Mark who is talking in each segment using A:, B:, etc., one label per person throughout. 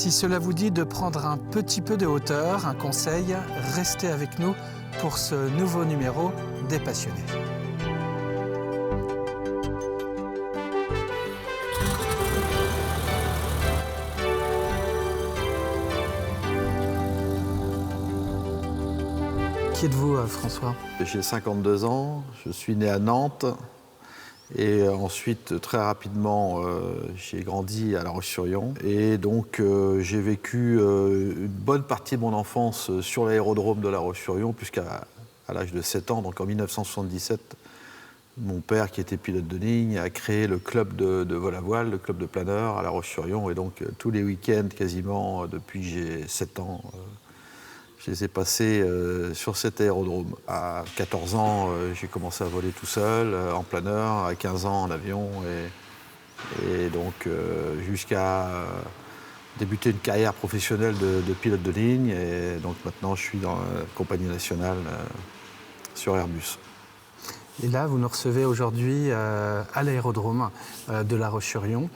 A: Si cela vous dit de prendre un petit peu de hauteur, un conseil, restez avec nous pour ce nouveau numéro des Passionnés. Qui êtes-vous, François?
B: J'ai 52 ans, je suis né à Nantes et ensuite très rapidement j'ai grandi à La Roche-sur-Yon et donc j'ai vécu une bonne partie de mon enfance sur l'aérodrome de La Roche-sur-Yon puisqu'à l'âge de 7 ans, donc en 1977, mon père qui était pilote de ligne a créé le club de vol à voile, le club de planeurs à La Roche-sur-Yon et donc tous les week-ends quasiment depuis que j'ai 7 ans, je les ai passés sur cet aérodrome. À 14 ans, j'ai commencé à voler tout seul, en planeur, à 15 ans en avion, et donc jusqu'à débuter une carrière professionnelle de pilote de ligne. Et donc maintenant, je suis dans la compagnie nationale sur Airbus.
A: Et là, vous nous recevez aujourd'hui à l'aérodrome de La Roche-sur-Yon,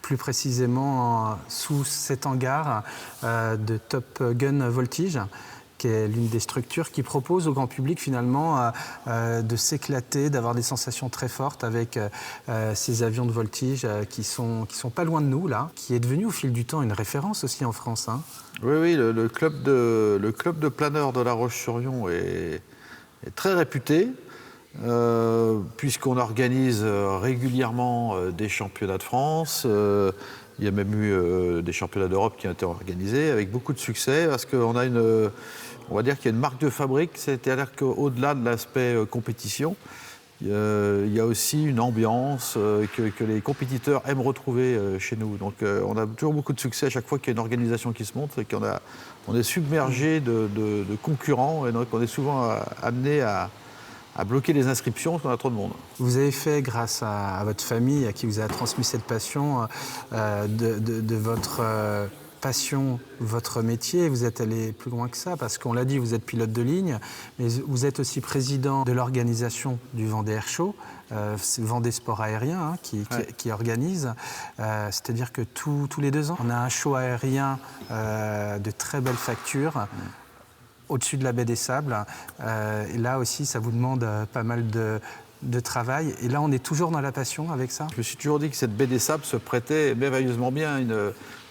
A: plus précisément sous cet hangar de Top Gun Voltige, qui est l'une des structures qui propose au grand public finalement de s'éclater, d'avoir des sensations très fortes avec ces avions de voltige qui sont pas loin de nous là, qui est devenu au fil du temps une référence aussi en France. Hein.
B: Oui, le club de planeurs de La Roche-sur-Yon est très réputé. Puisqu'on organise régulièrement des championnats de France, il y a même eu des championnats d'Europe qui ont été organisés avec beaucoup de succès parce qu'on a on va dire qu'il y a une marque de fabrique, c'est-à-dire qu'au-delà de l'aspect compétition, il y a aussi une ambiance que les compétiteurs aiment retrouver chez nous. Donc on a toujours beaucoup de succès à chaque fois qu'il y a une organisation qui se monte, c'est on est submergé de concurrents et donc on est souvent amené à bloquer les inscriptions parce qu'on a trop de monde.
A: Vous avez fait, grâce à votre famille, à qui vous a transmis cette passion, de votre passion, votre métier, vous êtes allé plus loin que ça, parce qu'on l'a dit, vous êtes pilote de ligne, mais vous êtes aussi président de l'organisation du Vendée Air Show, Vendée Sport Aérien, qui organise. C'est-à-dire que tous les 2 ans, on a un show aérien de très belle facture, au-dessus de la baie des Sables. Et là aussi, ça vous demande pas mal de travail. Et là, on est toujours dans la passion avec ça.
B: Je me suis toujours dit que cette baie des Sables se prêtait merveilleusement bien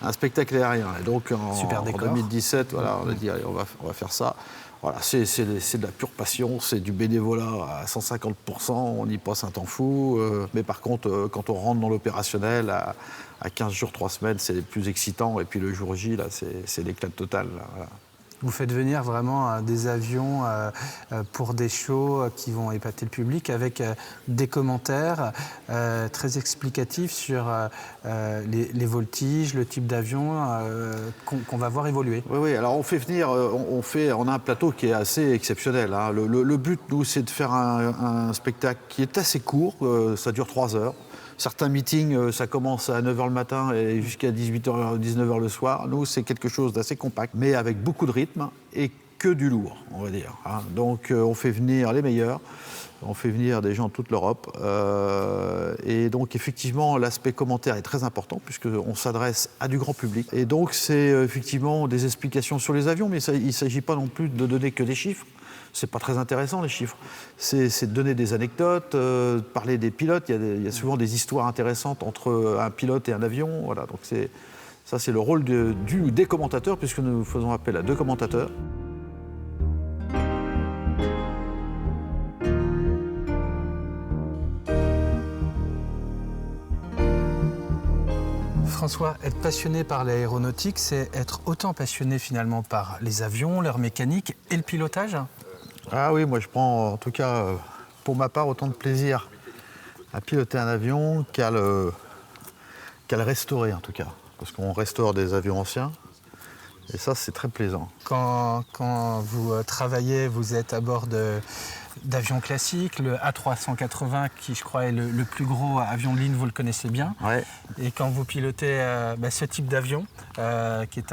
B: à un spectacle aérien. Et donc, en 2017, voilà, on a dit, allez, on va faire ça. Voilà, c'est de la pure passion, c'est du bénévolat à 150%, on y passe un temps fou. Mais par contre, quand on rentre dans l'opérationnel, à 15 jours, 3 semaines, c'est plus excitant. Et puis le jour J, là, c'est l'éclat total. Là, voilà.
A: Vous faites venir vraiment des avions pour des shows qui vont épater le public avec des commentaires très explicatifs sur les voltiges, le type d'avion qu'on va voir évoluer.
B: Oui, alors on fait venir, on a un plateau qui est assez exceptionnel. Hein. Le but, nous, c'est de faire un spectacle qui est assez court, ça dure 3 heures. Certains meetings, ça commence à 9h le matin et jusqu'à 18h, 19h le soir. Nous, c'est quelque chose d'assez compact, mais avec beaucoup de rythme et que du lourd, on va dire. Hein. Donc, on fait venir les meilleurs, on fait venir des gens de toute l'Europe. Et donc, effectivement, l'aspect commentaire est très important puisqu'on s'adresse à du grand public. Et donc, c'est effectivement des explications sur les avions, mais il ne s'agit pas non plus de donner que des chiffres. C'est pas très intéressant, les chiffres. C'est de donner des anecdotes, de parler des pilotes. Il y a souvent des histoires intéressantes entre un pilote et un avion. Voilà, donc ça, c'est le rôle des commentateurs, puisque nous faisons appel à 2 commentateurs.
A: François, être passionné par l'aéronautique, c'est être autant passionné finalement par les avions, leur mécanique et le pilotage?
B: Ah oui, moi je prends en tout cas pour ma part autant de plaisir à piloter un avion qu'à le restaurer en tout cas. Parce qu'on restaure des avions anciens et ça c'est très plaisant.
A: Quand vous travaillez, vous êtes à bord d'avions classiques, le A380 qui je crois est le plus gros avion de ligne, vous le connaissez bien.
B: Ouais.
A: Et quand vous pilotez ce type d'avion qui est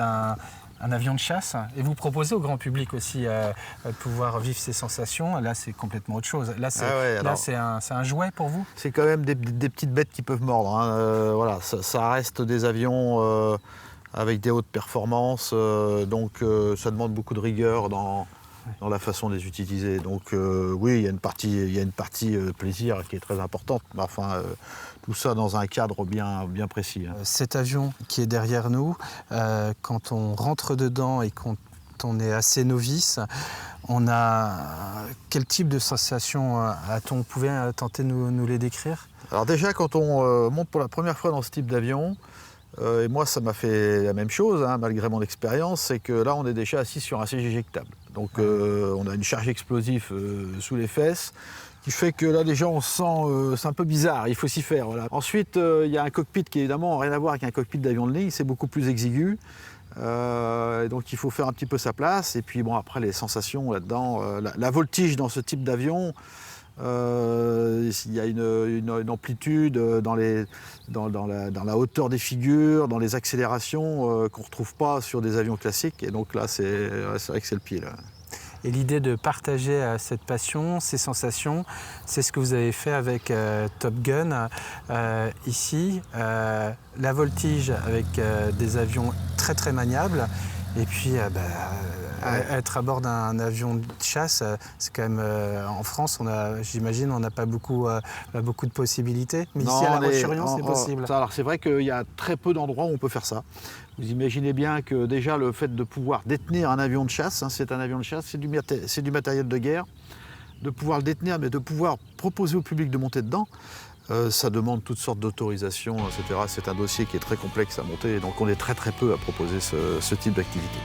A: un avion de chasse, et vous proposez au grand public aussi de pouvoir vivre ces sensations. Là, c'est complètement autre chose. Là, c'est un jouet pour vous?
B: C'est quand même des petites bêtes qui peuvent mordre. Hein. Voilà, ça reste des avions avec des hautes performances. Donc ça demande beaucoup de rigueur dans la façon de les utiliser. Donc oui, il y a une partie plaisir qui est très importante. Mais enfin, tout ça dans un cadre bien précis. Hein.
A: Cet avion qui est derrière nous, quand on rentre dedans et quand on est assez novice, on a quel type de sensation a-t-on? Vous pouvez tenter de nous les décrire?
B: Alors déjà, quand on monte pour la première fois dans ce type d'avion, et moi ça m'a fait la même chose, hein, malgré mon expérience, c'est que là on est déjà assis sur un siège éjectable. Donc on a une charge explosive sous les fesses, qui fait que là déjà on se sent, c'est un peu bizarre, il faut s'y faire. Voilà. Ensuite il y a un cockpit qui évidemment n'a rien à voir avec un cockpit d'avion de ligne, c'est beaucoup plus exigu. Donc il faut faire un petit peu sa place. Et puis bon, après les sensations là-dedans, la voltige dans ce type d'avion, il y a une amplitude dans la hauteur des figures, dans les accélérations qu'on ne retrouve pas sur des avions classiques. Et donc là, c'est vrai que c'est le pied. Là.
A: Et l'idée de partager cette passion, ces sensations, c'est ce que vous avez fait avec Top Gun ici. La voltige avec des avions très très maniables. Et puis être à bord d'un avion de chasse, c'est quand même en France, j'imagine, on n'a pas beaucoup de possibilités. Mais ici à La Roche-sur-Yon, c'est possible.
B: Alors c'est vrai qu'il y a très peu d'endroits où on peut faire ça. Vous imaginez bien que déjà le fait de pouvoir détenir un avion de chasse, hein, c'est un avion de chasse, c'est du matériel de guerre, de pouvoir le détenir, mais de pouvoir proposer au public de monter dedans, ça demande toutes sortes d'autorisations, etc. C'est un dossier qui est très complexe à monter, donc on est très très peu à proposer ce type d'activité.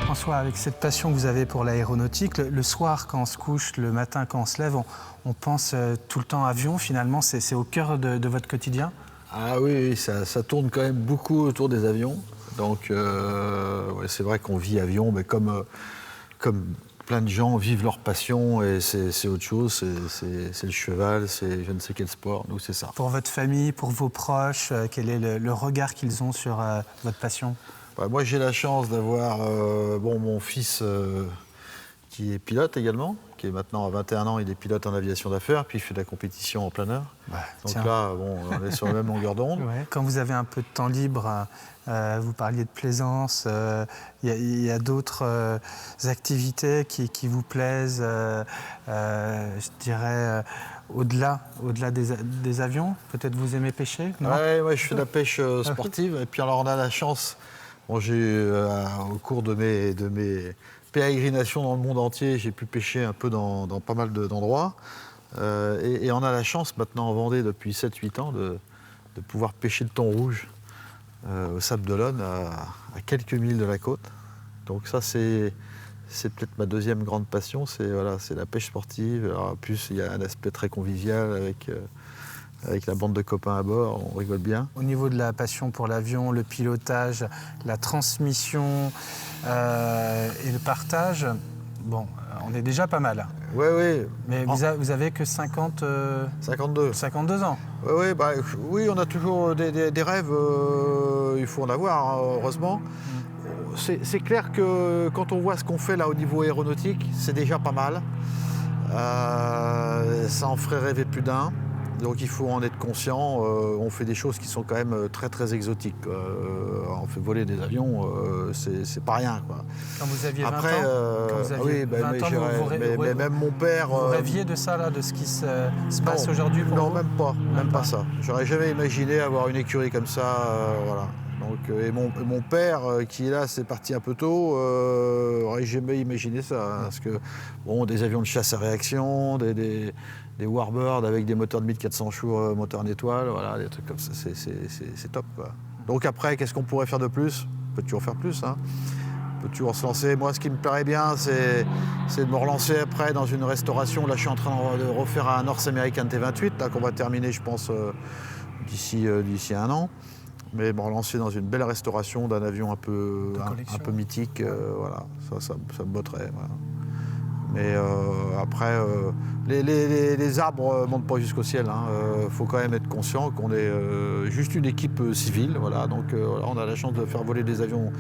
A: François, avec cette passion que vous avez pour l'aéronautique, le soir quand on se couche, le matin quand on se lève, on pense tout le temps avion finalement, c'est au cœur de votre quotidien?
B: Ah oui, ça tourne quand même beaucoup autour des avions. Donc ouais, c'est vrai qu'on vit avion, mais comme plein de gens vivent leur passion, et c'est autre chose, c'est le cheval, c'est je ne sais quel sport, nous c'est ça.
A: Pour votre famille, pour vos proches, quel est le regard qu'ils ont sur votre passion?
B: Moi j'ai la chance d'avoir mon fils qui est pilote également, qui est maintenant à 21 ans, il est pilote en aviation d'affaires, puis il fait de la compétition en planeur. Donc
A: tiens.
B: là, on est sur la même longueur d'onde.
A: Ouais. Quand vous avez un peu de temps libre, vous parliez de plaisance, il y a d'autres activités qui vous plaisent, je dirais, au-delà des avions? Peut-être vous aimez pêcher, non?
B: Ouais, je fais de la pêche sportive, et puis alors on a la chance, j'ai au cours de mes pérégrinations dans le monde entier, j'ai pu pêcher un peu dans pas mal d'endroits. Et on a la chance maintenant en Vendée depuis 7-8 ans de pouvoir pêcher le thon rouge au Sable d'Olonne, à quelques milles de la côte. Donc ça c'est peut-être ma deuxième grande passion, c'est la pêche sportive. Alors, en plus il y a un aspect très convivial avec la bande de copains à bord, on rigole bien.
A: Au niveau de la passion pour l'avion, le pilotage, la transmission et le partage, bon, on est déjà pas mal.
B: Oui.
A: Mais vous avez que 52 ans.
B: Oui, on a toujours des rêves, il faut en avoir, hein, heureusement. C'est clair que quand on voit ce qu'on fait là au niveau aéronautique, c'est déjà pas mal. Ça en ferait rêver plus d'un. Donc il faut en être conscient. On fait des choses qui sont quand même très très exotiques. On fait voler des avions, c'est pas rien, quoi.
A: Quand vous aviez 20
B: Après,
A: ans, quand vous aviez 20 ans,
B: mais même mon père.
A: Vous rêviez de ça, là, de ce qui se passe aujourd'hui pour
B: non,
A: vous?
B: même pas ça. J'aurais jamais imaginé avoir une écurie comme ça, voilà. Donc, et mon père, qui là, c'est parti un peu tôt, aurait jamais imaginé ça. Hein, parce que, des avions de chasse à réaction, des Warbirds avec des moteurs de 1400 chevaux, moteurs en étoile, voilà, des trucs comme ça, c'est top, quoi. Donc après, qu'est-ce qu'on pourrait faire de plus? On peut toujours faire plus, hein. On peut toujours se lancer. Moi, ce qui me plairait bien, c'est de me relancer après dans une restauration. Là, je suis en train de refaire un North American T-28, là, qu'on va terminer, je pense, d'ici 1 an. Mais me relancer dans une belle restauration d'un avion un peu mythique, voilà, ça me botterait. Voilà. Mais après, les arbres ne montent pas jusqu'au ciel. Faut quand même être conscient qu'on est juste une équipe civile. Voilà. Donc voilà, on a la chance de faire voler des avions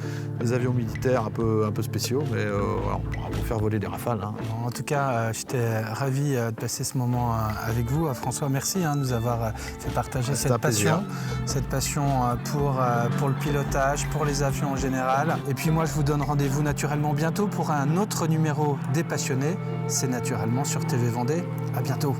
B: militaires un peu spéciaux, mais voilà, on pourra pas faire voler des Rafales.
A: En tout cas, j'étais ravi de passer ce moment avec vous. François, merci de nous avoir fait partager cette passion pour le pilotage, pour les avions en général. Et puis moi, je vous donne rendez-vous naturellement bientôt pour un autre numéro des Passionnés. C'est naturellement sur TV Vendée. À bientôt.